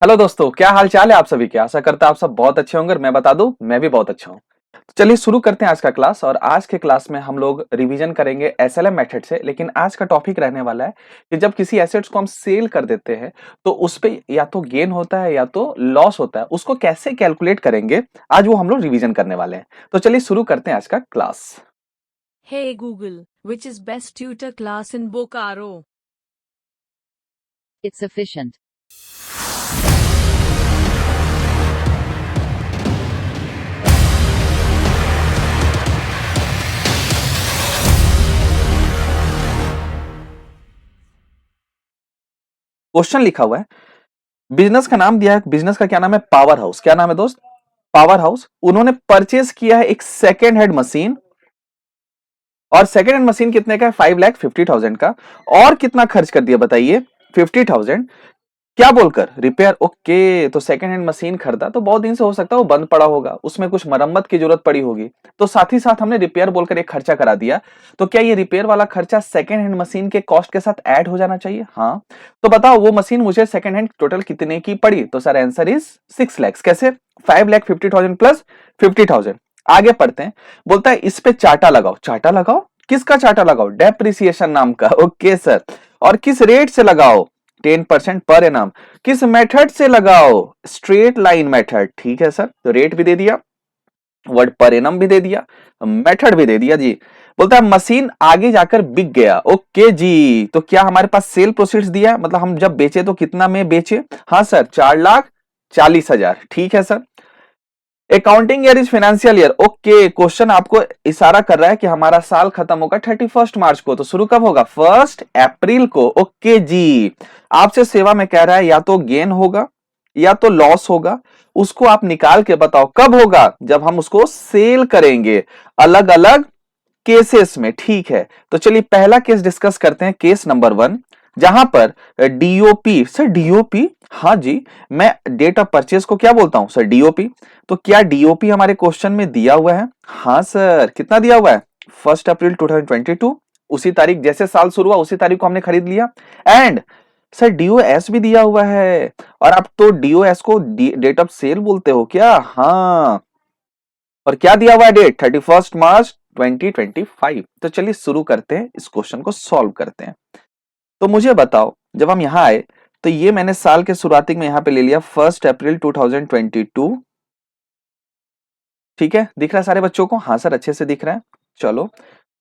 Hello दोस्तों, क्या हाल चाल है आप सभी के। आशा करता आप सब बहुत अच्छे होंगे और मैं बता दूं मैं भी बहुत अच्छा हूं। तो चलिए शुरू करते हैं आज का क्लास। और आज के क्लास में हम लोग रिवीजन करेंगे एसएलएम मेथड से। लेकिन आज का टॉपिक रहने वाला है कि जब किसी एसेट्स को हम सेल कर देते हैं तो उस पे या तो गेन होता है या तो लॉस होता है, उसको कैसे कैलकुलेट करेंगे आज वो हम लोग रिवीजन करने वाले हैं। तो चलिए शुरू करते हैं आज का class. Hey Google, which is best tutor class in Bokaro? It's efficient. Question लिखा हुआ है, बिजनेस का नाम दिया है। बिजनेस का क्या नाम है? Power house. क्या नाम है दोस्त? Power house. उन्होंने परचेज किया है एक सेकेंड हैंड मशीन, और सेकेंड हैंड मशीन कितने का है? 5,50,000 का। और कितना खर्च कर दिया बताइए? 50,000। क्या बोलकर? रिपेयर। ओके, तो सेकेंड हैंड मशीन खरीदा तो बहुत दिन से हो सकता है वो बंद पड़ा होगा, उसमें कुछ मरम्मत की जरूरत पड़ी होगी, तो साथ ही साथ हमने रिपेयर बोलकर एक खर्चा करा दिया। तो क्या ये रिपेयर वाला खर्चा सेकेंड हैंड मशीन के कॉस्ट के साथ ऐड हो जाना चाहिए? हाँ। तो बताओ वो मशीन मुझे सेकेंड हैंड टोटल कितने की पड़ी? तो सर आंसर इज 6 लाख। कैसे? 5,50,000 प्लस 50,000। आगे पढ़ते हैं। बोलता है इस पे चार्टा लगाओ। चार्टा लगाओ? किसका चार्टा लगाओ? डेप्रिसिएशन नाम का। Okay sir. और किस रेट से लगाओ? 10% पर एनम। किस मेथड से लगाओ? Straight line method. ठीक है सर, तो रेट भी दे दिया, वर्ड पर एनम भी दे दिया, मेथड भी दे दिया जी। बोलता है मशीन आगे जाकर बिक गया। ओके जी, तो क्या हमारे पास सेल प्रोसीड्स दिया, मतलब हम जब बेचे तो कितना में बेचे? हाँ सर, 4,40,000। ठीक है sir. Accounting year is financial year. Okay, question आपको इशारा कर रहा है कि हमारा साल खत्म होगा 31 मार्च को, तो शुरू कब होगा? 1 अप्रैल को। ओके जी। आपसे सेवा में कह रहा है या तो गेन होगा या तो लॉस होगा, उसको आप निकाल के बताओ कब होगा? जब हम उसको सेल करेंगे अलग अलग केसेस में। ठीक है, तो चलिए पहला केस डिस्कस करते हैं, केस नंबर 1, जहां पर डीओपी। Sir DOP? हाँ जी, मैं डेट ऑफ परचेज को क्या बोलता हूं? Sir DOP. तो क्या डीओपी हमारे क्वेश्चन में दिया हुआ है? हाँ सर। कितना दिया हुआ है? 1 अप्रैल 2022। उसी तारीख, जैसे साल शुरू हुआ उसी तारीख को हमने खरीद लिया। एंड सर डीओएस भी दिया हुआ है। और आप तो डीओएस को डेट ऑफ सेल बोलते हो क्या? हाँ। और क्या दिया हुआ है डेट? 31 मार्च 2025। तो चलिए शुरू करते हैं, इस क्वेश्चन को सॉल्व करते हैं। तो मुझे बताओ, जब हम यहां आए तो ये मैंने साल के शुरुआती में यहां पे ले लिया 1 अप्रैल 2022। ठीक है, दिख रहा है सारे बच्चों को? हाँ सर, अच्छे से दिख रहा है। चलो,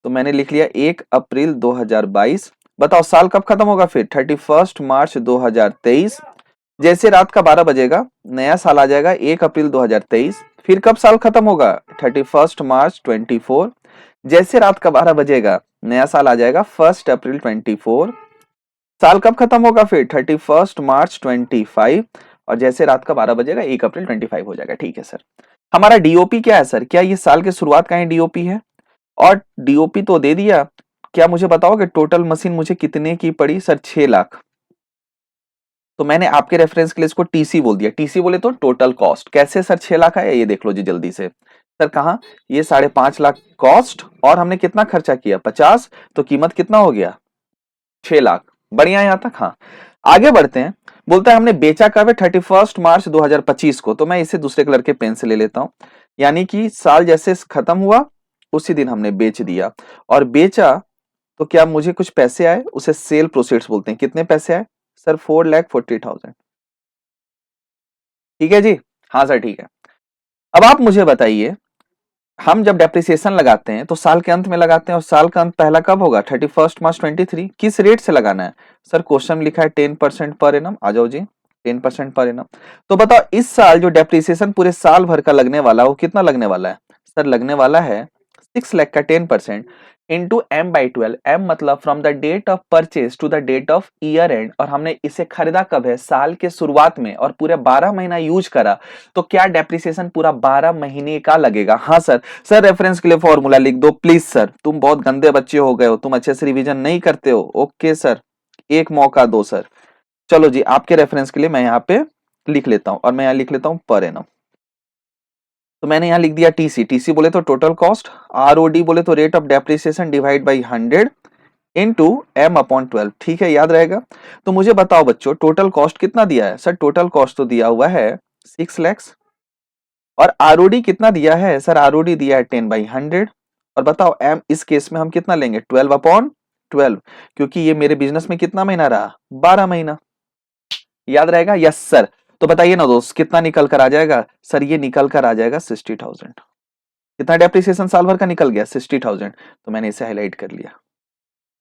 तो मैंने लिख लिया 1 अप्रैल 2022। बताओ साल कब खत्म होगा फिर? 31 मार्च 2023। जैसे रात का 12 बजेगा नया साल आ जाएगा 1 अप्रैल 2023। फिर कब साल खत्म होगा? 31 मार्च 24। जैसे रात का 12 बजेगा नया साल आ जाएगा 1 अप्रैल 24। साल कब खत्म होगा फिर? 31 मार्च 25। और जैसे रात का 12 बजेगा 1 अप्रैल 25 हो जाएगा। ठीक है सर। हमारा डीओपी क्या है सर? क्या ये साल के शुरुआत का ही डीओपी है? और डीओपी तो दे दिया। क्या मुझे बताओगे टोटल मशीन मुझे कितने की पड़ी? सर 6 लाख। तो मैंने आपके रेफरेंस के लिए इसको टीसी बोल दिया। टीसी बोले तो टोटल कॉस्ट। कैसे सर 6 लाख आया? ये देख लो जी जल्दी से। सर कहा? ये 5.5 लाख कॉस्ट, और हमने कितना खर्चा किया? 50। तो कीमत कितना हो गया? 6 लाख। बढ़िया यहां तक। हाँ, आगे बढ़ते हैं। बोलता है हमने बेचा कब है? 31 मार्च 2025 को। तो मैं इसे दूसरे कलर के पेन से ले लेता हूं, यानी कि साल जैसे खत्म हुआ उसी दिन हमने बेच दिया। और बेचा तो क्या मुझे कुछ पैसे आए? उसे सेल प्रोसीड्स बोलते हैं। कितने पैसे आए? सर 4,40,000। ठीक है जी? हाँ सर ठीक है। अब आप मुझे बताइए, हम जब डेप्रिसिएशन लगाते हैं तो साल के अंत में लगाते हैं, और साल का अंत पहला कब होगा? 31 मार्च 23। किस रेट से लगाना है? सर क्वेश्चन में लिखा है 10% पर एनम। आ जाओ जी, 10% पर एनम। तो बताओ इस साल जो डेप्रिसिएशन पूरे साल भर का लगने वाला है वो कितना लगने वाला है? सर लगने वाला है 6 लाख का 10% इंटू M/12। M मतलब from the date of purchase to the date of year end. और हमने इसे खरीदा कब है? साल के शुरुआत में, और पूरे 12 महीना यूज करा। तो क्या डेप्रिसिएशन पूरा 12 महीने का लगेगा? हाँ सर। सर रेफरेंस के लिए फॉर्मूला लिख दो प्लीज सर, तुम बहुत गंदे बच्चे हो गए हो, तुम अच्छे से रिवीजन नहीं करते हो। ओके सर, एक मौका दो सर। चलो जी, आपके रेफरेंस के लिए मैं यहाँ पे लिख लेता हूं, और मैं यहाँ लिख लेता हूं पर एनम। तो मैंने यहाँ लिख दिया टीसी। टीसी बोले तो टोटल कॉस्ट, आरओडी बोले तो rate of depreciation divide by 100, into m upon 12, ठीक है, याद रहेगा। तो मुझे बताओ बच्चों टोटल कॉस्ट कितना दिया है? सर टोटल कॉस्ट तो दिया हुआ है 6 lakhs। और आरओडी कितना दिया है? सर आरओडी दिया है 10/100। और बताओ एम इस केस में हम कितना लेंगे? 12/12, क्योंकि ये मेरे बिजनेस में कितना महीना रहा? 12 महीना। याद रहेगा? Yes sir. तो बताइए ना दोस्त कितना निकल कर आ जाएगा? सर ये निकल कर आ जाएगा 60,000। कितना डेप्रिसिएशन साल भर का निकल गया? 60,000। तो मैंने इसे हाईलाइट कर लिया।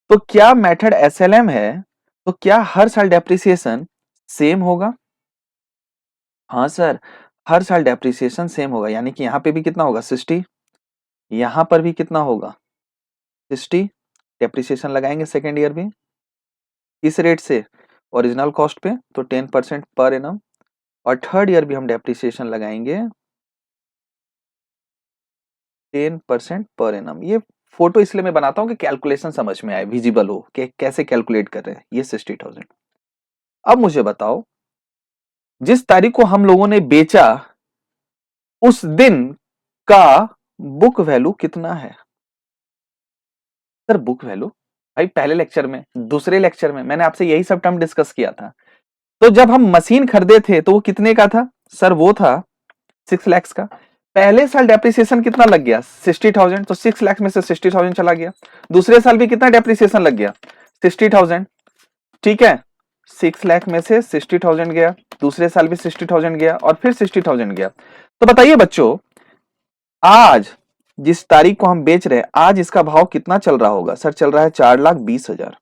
तो क्या मेथड एसएलएम है? तो क्या हर साल डेप्रिसिएशन सेम होगा? हाँ सर, हर साल डेप्रिसिएशन सेम होगा, यानी कि यहां पे भी कितना होगा? 60। यहां पर भी कितना होगा? 60। डेप्रिसिएशन लगाएंगे सेकेंड ईयर भी इस रेट से ओरिजिनल कॉस्ट पे, तो 10% पर एनम। और थर्ड ईयर भी हम डेप्रिसिएशन लगाएंगे 10% पर एनम। ये फोटो इसलिए मैं बनाता हूं कि कैलकुलेशन समझ में आए, विजिबल हो कि कैसे कैलकुलेट कर रहे हैं। ये 60,000। अब मुझे बताओ जिस तारीख को हम लोगों ने बेचा उस दिन का बुक वैल्यू कितना है? सर बुक वैल्यू भाई पहले लेक्चर में, दूसरे लेक्चर में मैंने आपसे यही सब टर्म डिस्कस किया था। तो जब हम मशीन खरीदे थे तो वो कितने का था? सर वो था 6 lakhs का। पहले साल डेप्रिसिएशन कितना लग गया? 60,000। तो 6 lakhs में से 60,000 चला गया। दूसरे साल भी कितना डेप्रिसिएशन लग गया? 60,000। ठीक है, 6 लाख में से 60,000 गया, दूसरे साल भी 60,000 गया, और फिर 60,000 गया। तो बताइए बच्चों आज जिस तारीख को हम बेच रहे हैं आज इसका भाव कितना चल रहा होगा? सर चल रहा है 4,20,000।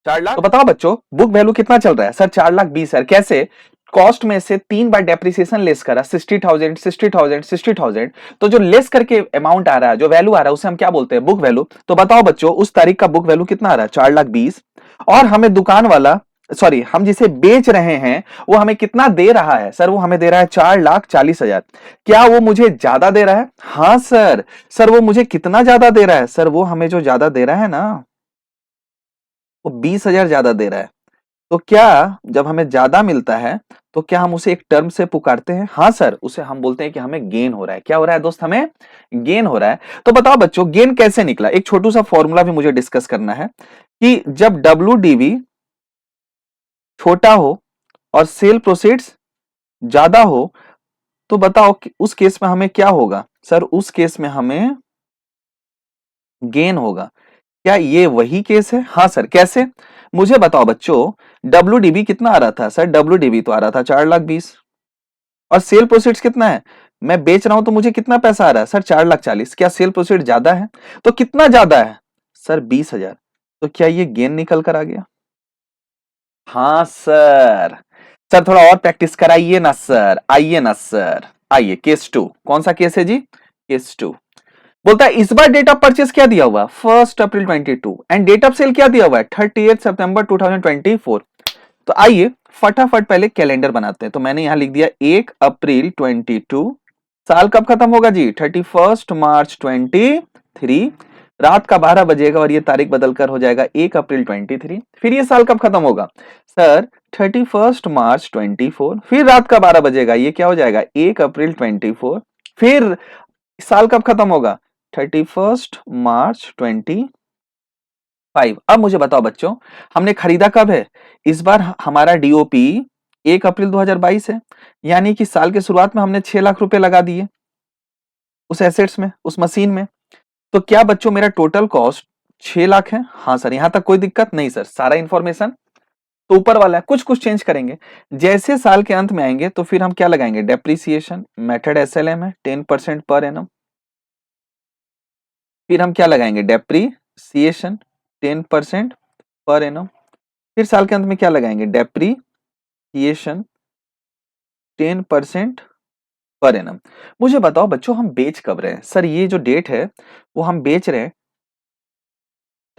4 लाख। तो बताओ बच्चों बुक वैल्यू कितना चल रहा है? सर 4,20,000। कैसे? कॉस्ट में से 3 बार डेप्रिसिएशन लेस करा, 60,000 60,000 60,000। तो जो लेस करके अमाउंट आ रहा है, जो वैल्यू आ रहा है, उसे हम क्या बोलते हैं? Book value. तो बताओ बच्चों उस तारीख का बुक वैल्यू कितना आ रहा है? 4,20,000। और हमें दुकान वाला, सॉरी, हम जिसे बेच रहे हैं वो हमें कितना दे रहा है? सर वो हमें दे रहा है 4,40,000। क्या वो मुझे ज्यादा दे रहा है? हाँ सर। सर वो मुझे कितना ज्यादा दे रहा है? सर वो हमें जो ज्यादा दे रहा है ना, वो 20,000 ज्यादा दे रहा है। तो क्या जब हमें ज्यादा मिलता है तो क्या हम उसे एक टर्म से पुकारते हैं? हाँ सर, उसे हम बोलते हैं कि हमें गेन हो रहा है। क्या हो रहा है दोस्त? हमें गेन हो रहा है। तो बताओ बच्चों गेन कैसे निकला? एक छोटू सा फॉर्मूला भी मुझे डिस्कस करना है कि जब WDV छोटा हो और सेल प्रोसीड्स ज्यादा हो तो बताओ कि उस केस में हमें क्या होगा? सर उस केस में हमें गेन होगा। क्या ये वही केस है? हाँ सर। कैसे? मुझे बताओ बच्चों WDV कितना आ रहा था? सर WDV तो आ रहा था 4,20,000। और सेल प्रोसीड्स कितना है? मैं बेच रहा हूं तो मुझे कितना पैसा आ रहा है? सर 4,40,000। क्या सेल प्रोसीड ज्यादा है? तो कितना ज्यादा है? सर 20,000। तो क्या ये गेन निकल कर आ गया? हाँ सर। सर थोड़ा और प्रैक्टिस कराइए ना सर, आइए ना सर। आइए केस 2। कौन सा केस है जी? केस 2 बोलता है इस बार डेट ऑफ परचेस क्या दिया हुआ? 1 अप्रैल 22। एंड डेट ऑफ सेल क्या दिया हुआ है? 30 सितंबर 2024। तो आइए फटाफट पहले कैलेंडर बनाते हैं। तो मैंने यहां लिख दिया 1 अप्रैल 22। साल कब खत्म होगा जी? 31 मार्च 23। रात का 12 बजेगा और ये तारीख बदलकर हो जाएगा 1 अप्रैल 23। फिर ये साल कब खत्म होगा? सर 31 मार्च 24। फिर रात का 12 बजेगा, ये क्या हो जाएगा? 1 अप्रैल 24। फिर साल कब खत्म होगा? 31 मार्च 25। अब मुझे बताओ बच्चों हमने खरीदा कब है? इस बार हमारा डीओपी 1 अप्रैल 2022 है, यानी कि साल के शुरुआत में हमने 6 लाख रुपए लगा दिए उस एसेट्स में, उस मशीन में। तो क्या बच्चों मेरा टोटल कॉस्ट 6 लाख है? हाँ सर। यहां तक कोई दिक्कत नहीं सर, सारा इंफॉर्मेशन तो ऊपर वाला है, कुछ कुछ चेंज करेंगे। जैसे साल के अंत में आएंगे तो फिर हम क्या लगाएंगे? डेप्रिसिएशन। मेथड एसएलएम है 10% पर एनम। फिर हम क्या लगाएंगे? Depreciation 10% per annum. फिर साल के अंत में क्या लगाएंगे? Depreciation 10% per annum. मुझे बताओ बच्चों हम बेच कब रहे हैं? सर ये जो डेट है वो हम बेच रहे हैं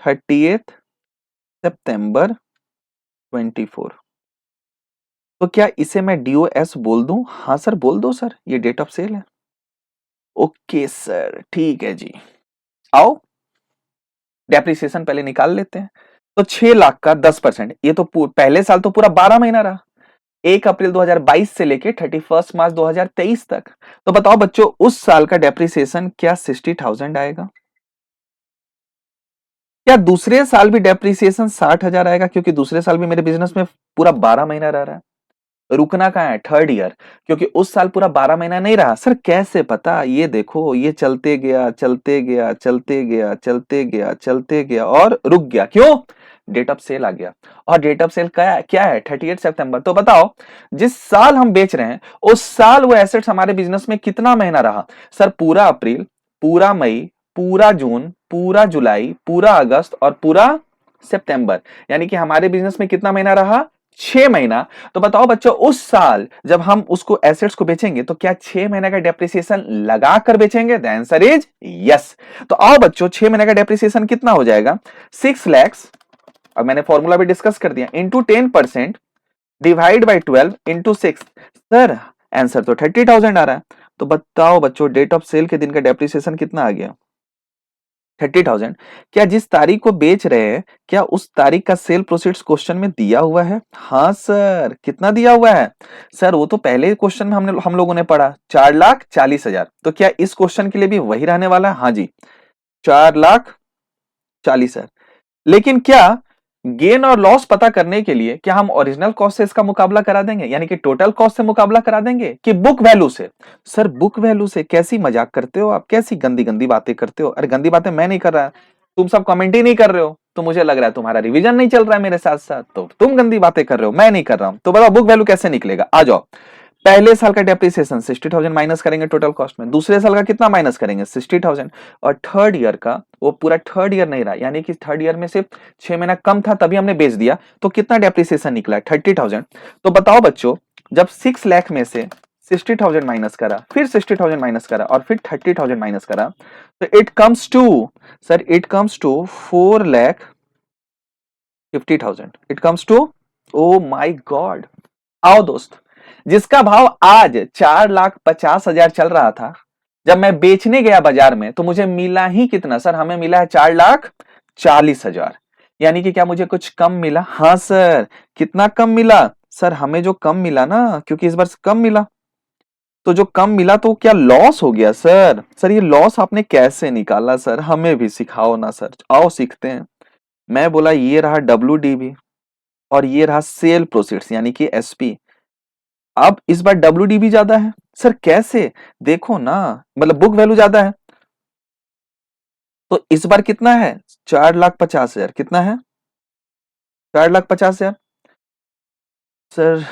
30 सितंबर 24। तो क्या इसे मैं DOS बोल दूं? हाँ सर बोल दो सर, ये डेट ऑफ सेल है। ओके सर ठीक है जी। आओ डेप्रिसिएशन पहले निकाल लेते हैं। तो 6 लाख का 10%, ये तो पहले साल तो पूरा 12 महीना रहा, 1 अप्रैल 2022 से लेके 31 मार्च 2023 तक। तो बताओ बच्चों उस साल का डेप्रिसिएशन क्या 60,000 आएगा? क्या दूसरे साल भी डेप्रिसिएशन 60,000 आएगा? क्योंकि दूसरे साल भी मेरे बिजनेस में पूरा 12 महीना रह रहा है। रुकना कहाँ है? थर्ड ईयर, क्योंकि उस साल पूरा 12 महीना नहीं रहा। सर कैसे पता? ये देखो, ये चलते गया चलते गया चलते गया चलते गया चलते गया और रुक गया। क्यों? डेट ऑफ सेल आ गया। और डेट ऑफ सेल क्या क्या है? 30 सितंबर। तो बताओ, जिस साल हम बेच रहे हैं उस साल वो एसेट्स हमारे बिजनेस में कितना महीना रहा? सर पूरा अप्रैल, पूरा मई, पूरा जून, पूरा जुलाई, पूरा अगस्त और पूरा सितंबर। यानी कि हमारे बिजनेस में कितना महीना रहा? 6 महीना। तो बताओ बच्चों, उस साल जब हम उसको एसेट्स को बेचेंगे तो क्या 6 महीने का डेप्रिसिएशन लगा कर बेचेंगे? The answer is yes. तो आओ बच्चों, 6 महीने का डेप्रिसिएशन कितना हो जाएगा? 6 लैक्स, अब मैंने फॉर्मूला भी डिस्कस कर दिया, into 10% divide by 12 into 6। Sir answer तो 30,000 आ रहा है। तो बताओ बच्चों, डेट ऑफ सेल के दिन का डेप्रिसिएशन कितना आ गया? 30,000। क्या जिस तारीख को बेच रहे हैं, क्या उस तारीख का सेल प्रोसीड्स क्वेश्चन में दिया हुआ है? हाँ सर। कितना दिया हुआ है? सर वो तो पहले क्वेश्चन में हम लोगों ने पढ़ा 4,40,000। तो क्या इस क्वेश्चन के लिए भी वही रहने वाला है? हाँ जी, 4,40,000। लेकिन क्या गेन और लॉस पता करने के लिए क्या हम ओरिजिनल कॉस्ट से इसका मुकाबला करा देंगे, यानी कि टोटल कॉस्ट से मुकाबला करा देंगे, कि बुक वैल्यू से? सर बुक वैल्यू से? कैसी मजाक करते हो आप, कैसी गंदी गंदी बातें करते हो। अरे गंदी बातें मैं नहीं कर रहा, तुम सब कमेंट ही नहीं कर रहे हो, तो मुझे लग रहा है तुम्हारा रिवीजन नहीं चल रहा है मेरे साथ साथ, तो तुम गंदी बातें कर रहे हो, मैं नहीं कर रहा हूं। तो बताओ बुक वैल्यू कैसे निकलेगा? आ जाओ। पहले साल का डेप्रिसिएशन 60,000 माइनस करेंगे टोटल कॉस्ट में, दूसरे साल का कितना माइनस करेंगे? 60,000, और थर्ड ईयर का, वो पूरा थर्ड ईयर नहीं रहा, यानी कि थर्ड ईयर में सिर्फ 6 महीना कम था तभी हमने बेच दिया, तो कितना डेप्रिसिएशन निकला? 30,000। तो बताओ बच्चों, जब 6 लाख में से 60,000 माइनस करा, फिर 60,000 माइनस करा और फिर 30,000 माइनस करा, तो it comes to, sir it comes to 4,50,000। It comes to, oh my God. आओ दोस्त, जिसका भाव आज 4,50,000 चल रहा था, जब मैं बेचने गया बाजार में तो मुझे मिला ही कितना? सर हमें मिला है 4,40,000। यानी कि क्या मुझे कुछ कम मिला? हाँ सर। कितना कम मिला? सर हमें जो कम मिला ना, क्योंकि इस बार कम मिला, तो जो कम मिला तो क्या लॉस हो गया? सर सर ये लॉस आपने कैसे निकाला? सर हमें भी सिखाओ ना सर, आओ सीखते हैं। मैं बोला ये रहा WDV और ये रहा सेल प्रोसीड्स यानी कि SP। अब इस बार WDV ज्यादा है। सर कैसे? देखो ना, मतलब बुक वैल्यू ज्यादा है, तो इस बार कितना है? 4,50,000। कितना है? 4,50,000। सर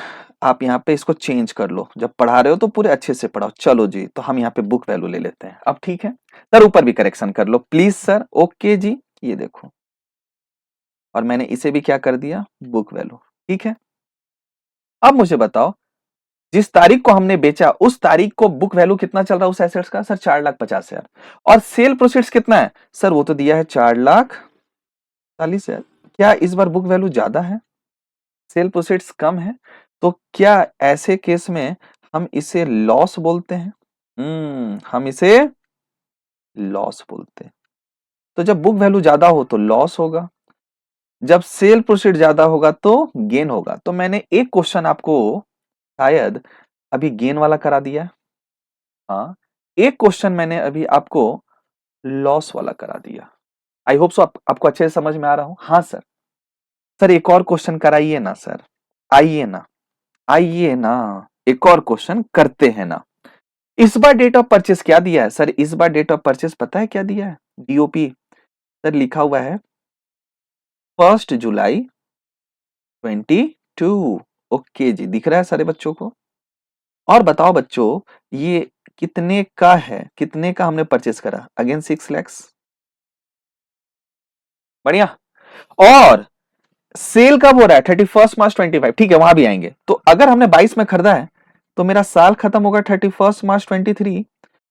आप यहाँ पे इसको चेंज कर लो, जब पढ़ा रहे हो तो पूरे अच्छे से पढ़ाओ। चलो जी, तो हम यहाँ पे बुक वैल्यू ले लेते हैं। अब ठीक है सर, ऊपर भी करेक्शन कर लो प्लीज सर। ओके जी, ये देखो, और मैंने इसे भी क्या कर दिया? Book value. ठीक है, अब मुझे बताओ, जिस तारीख को हमने बेचा उस तारीख को बुक वैल्यू कितना चल रहा है उस एसेट्स का? सर 4,50,000। और सेल प्रोसीड्स कितना है? सर वो तो दिया है 4,40,000। क्या इस बार बुक वैल्यू ज्यादा है, सेल प्रोसीड्स कम है? तो क्या ऐसे केस में हम इसे लॉस बोलते हैं? हम इसे लॉस बोलते हैं। तो जब बुक वैल्यू ज्यादा हो तो लॉस होगा, जब सेल प्रोसीड ज्यादा होगा तो गेन होगा। तो मैंने एक क्वेश्चन आपको शायद अभी गेन वाला करा दिया है, हाँ, एक क्वेश्चन मैंने अभी आपको लॉस वाला करा दिया। आई होप सो आपको अच्छे से समझ में आ रहा हूं। हाँ सर। सर एक और क्वेश्चन कराइए ना सर, आइए ना, आइए ना, एक और क्वेश्चन करते हैं ना। इस बार डेट ऑफ परचेस क्या दिया है? सर इस बार डेट ऑफ परचेस पता है क्या दिया है? DOP। सर लिखा हुआ है 1 जुलाई 22। ओके जी, दिख रहा है सारे बच्चों को? और बताओ बच्चों, ये कितने का है? कितने का हमने परचेस करा? अगेन 6 लैक्स। बढ़िया। और सेल कब हो रहा है? 31 मार्च 25। ठीक है, वहां भी आएंगे। तो अगर हमने 22 में खरीदा है तो मेरा साल खत्म होगा 31 मार्च 23।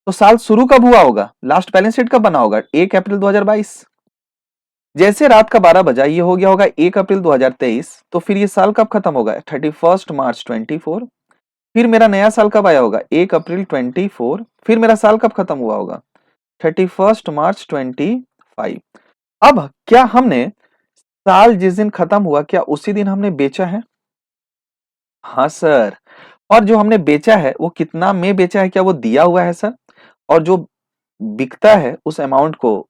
तो साल शुरू कब हुआ होगा? लास्ट बैलेंस शीट कब बना होगा? 1 अप्रैल 2022। जैसे रात का 12 बजा, ये हो गया होगा 1 अप्रैल 2023। तो फिर ये साल कब खत्म होगा? 31 मार्च 24। फिर मेरा नया साल कब आया होगा? 1 अप्रैल 24। फिर मेरा साल कब खत्म हुआ होगा? 31 मार्च 25। अब क्या हमने साल जिस दिन खत्म हुआ क्या उसी दिन हमने बेचा है? हाँ सर। और जो हमने बेचा है वो कितना में बेचा है, क्या वो दिया हुआ है सर? और जो बिकता है उस अमाउंट को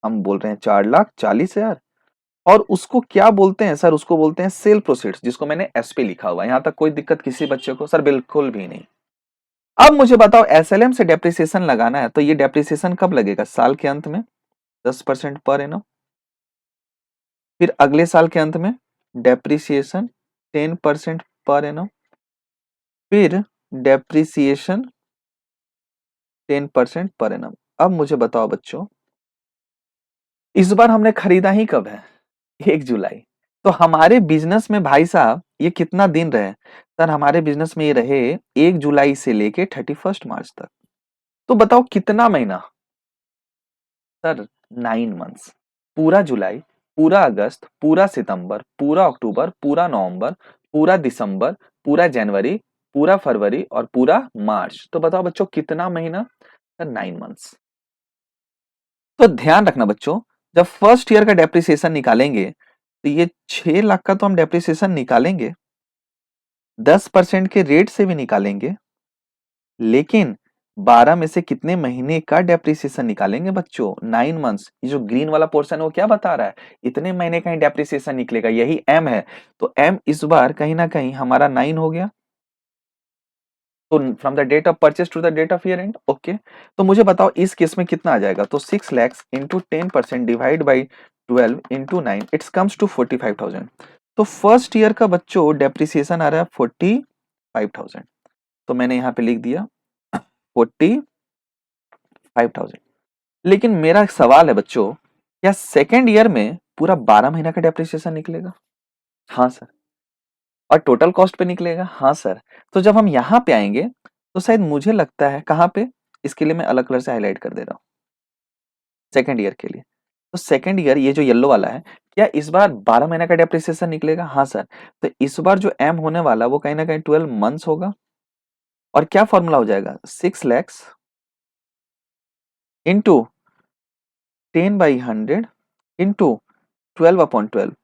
हम बोल रहे हैं 4,40,000। और उसको क्या बोलते हैं सर? उसको बोलते हैं सेल प्रोसीड्स, जिसको मैंने एस पे लिखा हुआ है। यहां तक कोई दिक्कत किसी बच्चे को? सर बिल्कुल भी नहीं। अब मुझे बताओ, एसएलएम से डेप्रिसिएशन लगाना है तो ये डेप्रिसिएशन कब लगेगा? साल के अंत में 10% पर एनम। फिर अगले साल के अंत में डेप्रिसिएशन 10% पर एनम। फिर डेप्रिसिएशन 10% पर एनम। अब मुझे बताओ बच्चों, इस बार हमने खरीदा ही कब है? 1 जुलाई। तो हमारे बिजनेस में भाई साहब ये कितना दिन रहे? सर हमारे बिजनेस में ये रहे 1 जुलाई से लेके 31 मार्च तक। तो बताओ कितना महीना? Sir 9 months. पूरा जुलाई, पूरा अगस्त, पूरा सितंबर, पूरा अक्टूबर, पूरा नवंबर, पूरा दिसंबर, पूरा जनवरी, पूरा फरवरी और पूरा मार्च। तो बताओ बच्चों कितना महीना? Sir 9 months. तो ध्यान रखना बच्चों, जब फर्स्ट ईयर का डेप्रिसिएशन निकालेंगे तो ये 6 लाख का तो हम डेप्रिसिएशन निकालेंगे, 10% के रेट से भी निकालेंगे, लेकिन 12 में से कितने महीने का डेप्रिसिएशन निकालेंगे बच्चों? 9 मंथ्स। ये जो ग्रीन वाला पोर्शन है वो क्या बता रहा है? इतने महीने का ही डेप्रिसिएशन निकलेगा, यही एम है। तो एम इस बार कहीं ना कहीं हमारा 9 हो गया। तो from the date of purchase to the date of year end. Okay, तो मुझे बताओ इस केस में कितना आ जाएगा? तो 6 lakhs into 10% divide by 12 into 9, it's comes to 45,000। तो फर्स्ट ईयर का बच्चों डेप्रिसिएशन आ रहा है 45,000। तो मैंने यहाँ पे लिख दिया 45,000। लेकिन मेरा एक सवाल है बच्चों, क्या सेकेंड ईयर में पूरा 12 महीना का डेप्रिसिएशन निकलेगा? हाँ सर। और टोटल कॉस्ट पे निकलेगा? हाँ सर। तो जब हम यहाँ पे आएंगे तो शायद मुझे लगता है, कहाँ पे, इसके लिए मैं अलग कलर से हाईलाइट कर दे रहा हूँ, सेकेंड ईयर के लिए। तो सेकेंड ईयर ये जो येलो वाला है, क्या इस बार 12 महीना का डेप्रिसिएशन निकलेगा? हाँ सर। तो इस बार जो एम होने वाला वो कहीं ना कहीं 12 मंथ्स होगा। और क्या फॉर्मूला हो जाएगा? 6 लैक्स इंटू 10/100 इंटू 12/12।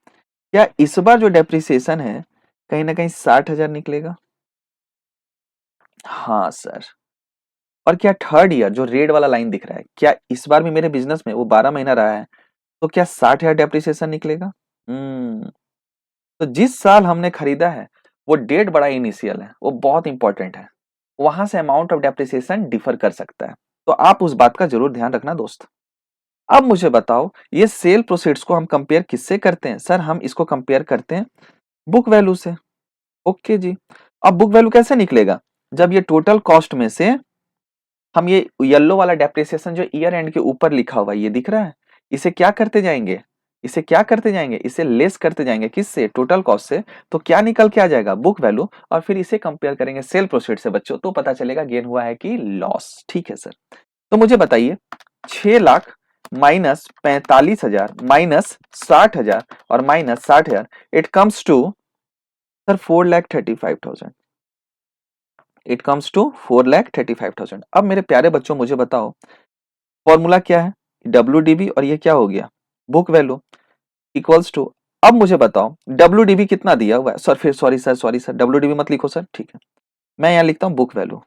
क्या इस बार जो डेप्रिसिएशन है कहीं ना कहीं 60,000 निकलेगा? हाँ सर। और क्या थर्ड ईयर जो रेड वाला लाइन दिख रहा है, क्या इस बार भी मेरे बिजनेस में वो 12 महीना रहा है, तो क्या 60,000 डेप्रिसिएशन निकलेगा? तो जिस साल हमने खरीदा है वो डेट बड़ा इनिशियल है, वो बहुत इंपॉर्टेंट है, वहां से अमाउंट ऑफ डेप्रिसिएशन डिफर कर सकता है। तो आप उस बात का जरूर ध्यान रखना दोस्त। अब मुझे बताओ, ये सेल प्रोसीड्स को हम कंपेयर किससे करते हैं? सर हम इसको कंपेयर करते हैं बुक वैल्यू से। ओके जी। अब बुक वैल्यू कैसे निकलेगा? जब ये टोटल कॉस्ट में से हम ये येलो वाला डेप्रिसिएशन जो ईयर एंड के ऊपर लिखा हुआ है, ये दिख रहा है, इसे क्या करते जाएंगे? इसे क्या करते जाएंगे? इसे लेस करते जाएंगे। किससे? टोटल कॉस्ट से। तो क्या निकल के आ जाएगा? Book value. और फिर इसे कंपेयर करेंगे सेल प्रोसीड से बच्चों, तो पता चलेगा गेन हुआ है कि लॉस। ठीक है सर। तो मुझे बताइए, 6 लाख माइनस 45,000 माइनस 60,000 और minus 60,000, it comes to sir 4,35,000। It comes to 4,35,000। अब मेरे प्यारे बच्चों मुझे बताओ, फॉर्मूला क्या है? WDB, और ये क्या हो गया? Book value equals to. अब मुझे बताओ WDB कितना दिया हुआ है? सर फिर सॉरी सर WDB मत लिखो सर, ठीक है, मैं यहाँ लिखता हूँ बुक वैल्यू।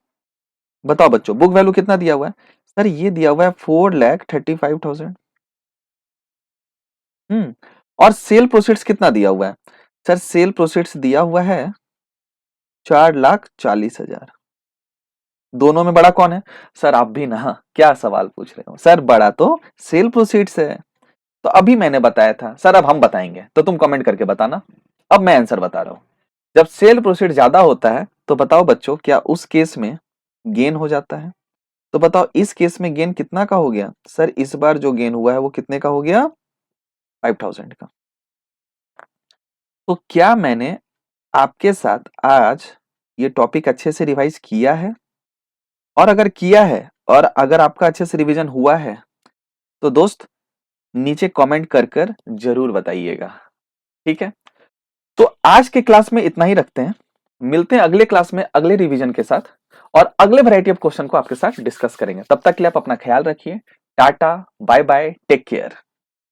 बताओ बच्चों बुक वैल्यू कितना दिया हुआ है? सर ये दिया हुआ है 4,35,000। और सेल प्रोसीड्स कितना दिया हुआ है? सर सेल प्रोसीड्स दिया हुआ है 4,40,000। दोनों में बड़ा कौन है? सर आप भी ना क्या सवाल पूछ रहे हो, सर बड़ा तो सेल प्रोसीड्स है। तो अभी मैंने बताया था सर, अब हम बताएंगे, तो तुम कमेंट करके बताना। अब मैं आंसर बता रहा हूं। जब सेल प्रोसीड ज्यादा होता है तो बताओ बच्चों, क्या उस केस में गेन हो जाता है? तो बताओ इस केस में गेन कितना का हो गया? सर इस बार जो गेन हुआ है वो कितने का हो गया? 5,000 का। तो क्या मैंने आपके साथ आज ये टॉपिक अच्छे से रिवाइज किया है? और अगर किया है और अगर आपका अच्छे से रिवीजन हुआ है तो दोस्त नीचे कमेंट कर कर जरूर बताइएगा। ठीक है, तो आज के क्लास में इतना ही रखते हैं। मिलते हैं अगले क्लास में अगले रिवीजन के साथ और अगले वैरायटी ऑफ क्वेश्चन को आपके साथ डिस्कस करेंगे। तब तक के लिए आप अपना ख्याल रखिए। Tata, bye bye, take care.